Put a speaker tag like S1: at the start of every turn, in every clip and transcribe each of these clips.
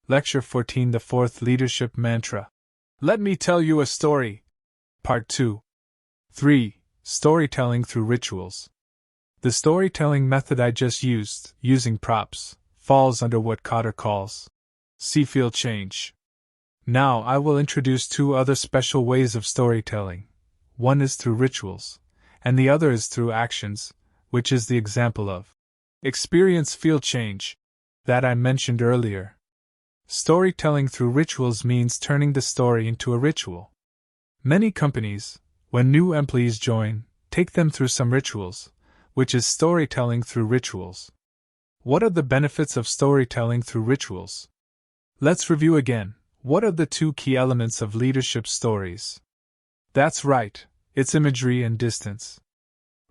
S1: Lecture 14, The Fourth Leadership Mantra. Let me tell you a story. Part 2. 3. Storytelling through rituals. The storytelling method I just used, using props, falls under what Kotter calls feel change. Now I will introduce two other special ways of storytelling. One is through rituals, and the other is through actions, which is the example of feel change that I mentioned earlier. Storytelling through rituals means turning the story into a ritual. Many companies, when new employees join, take them through some rituals, which is storytelling through rituals. What are the benefits of storytelling through rituals? Let's review again. What are the two key elements of leadership stories? That's right, it's imagery and distance.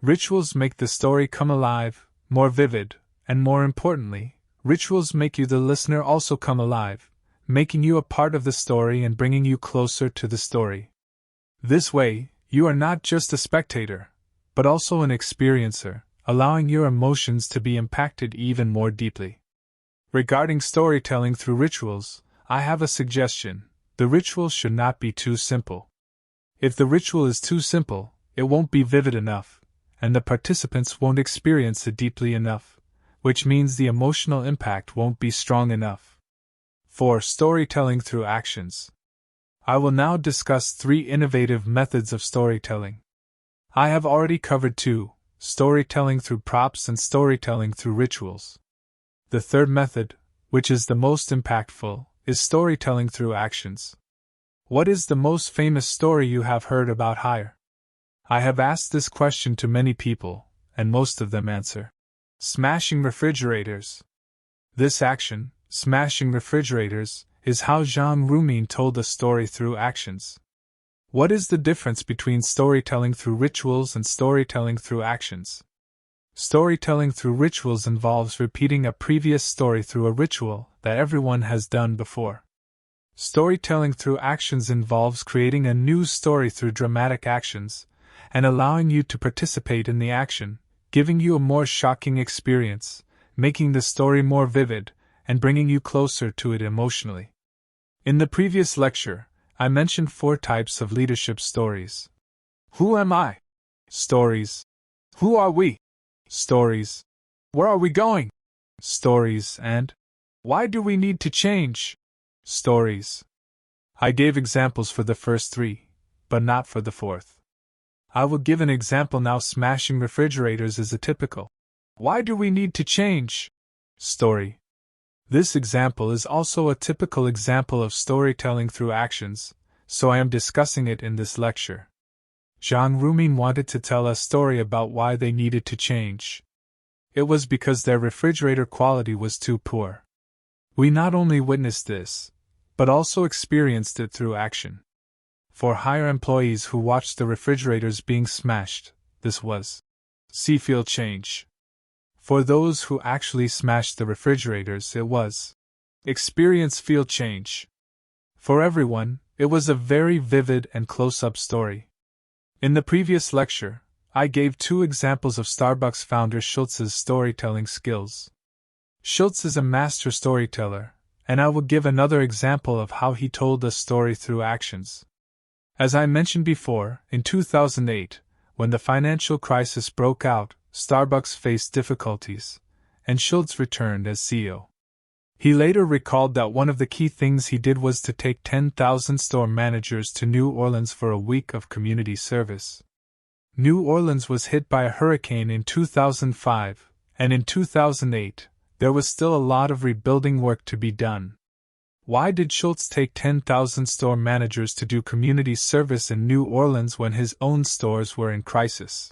S1: Rituals make the story come alive, more vivid, and more importantly, rituals make you, the listener, also come alive, making you a part of the story and bringing you closer to the story. This way, you are not just a spectator, but also an experiencer, allowing your emotions to be impacted even more deeply. Regarding storytelling through rituals, I have a suggestion. The ritual should not be too simple. If the ritual is too simple, it won't be vivid enough, and the participants won't experience it deeply enough, which means the emotional impact won't be strong enough. 4. Storytelling through actions. I will now discuss 3 innovative methods of storytelling. I have already covered 2, storytelling through props and storytelling through rituals. The third method, which is the most impactful, is storytelling through actions. What is the most famous story you have heard about hire? I have asked this question to many people, and most of them answer smashing refrigerators. This action, smashing refrigerators, is how Jean Roumin told the story through actions. What is the difference between storytelling through rituals and storytelling through actions? Storytelling through rituals involves repeating a previous story through a ritual that everyone has done before. Storytelling through actions involves creating a new story through dramatic actions, and allowing you to participate in the action, giving you a more shocking experience, making the story more vivid, and bringing you closer to it emotionally. In the previous lecture, I mentioned 4 types of leadership stories. Who am I? Stories. Who are we? Stories. Where are we going? Stories. And why do we need to change? Stories. I gave examples for the first 3, but not for the 4th. I will give an example now. Smashing refrigerators is a typical "why do we need to change?" story. This example is also a typical example of storytelling through actions, so I am discussing it in this lecture. Jean Roumin wanted to tell a story about why they needed to change. It was because their refrigerator quality was too poor. We not only witnessed this, but also experienced it through action. For hire employees who watched the refrigerators being smashed, this was feel change. For those who actually smashed the refrigerators, it was feel change. For everyone, it was a very vivid and close-up story. In the previous lecture, I gave 2 examples of Starbucks founder Schultz's storytelling skills. Schultz is a master storyteller, and I will give another example of how he told a story through actions. As I mentioned before, in 2008, when the financial crisis broke out, Starbucks faced difficulties, and Schultz returned as CEO. He later recalled that one of the key things he did was to take 10,000 store managers to New Orleans for a week of community service. New Orleans was hit by a hurricane in 2005, and in 2008, there was still a lot of rebuilding work to be done. Why did Schultz take 10,000 store managers to do community service in New Orleans when his own stores were in crisis?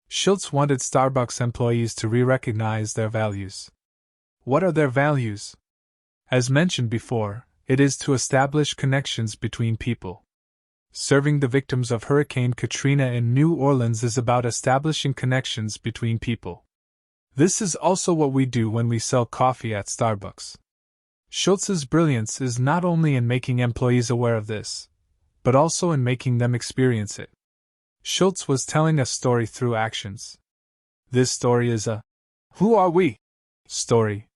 S1: Schultz wanted Starbucks employees to re-recognize their values. What are their values? As mentioned before, it is to establish connections between people. Serving the victims of Hurricane Katrina in New Orleans is about establishing connections between people. This is also what we do when we sell coffee at Starbucks. Schultz's brilliance is not only in making employees aware of this, but also in making them experience it. Schultz was telling a story through actions. This story is a "who are we?" story.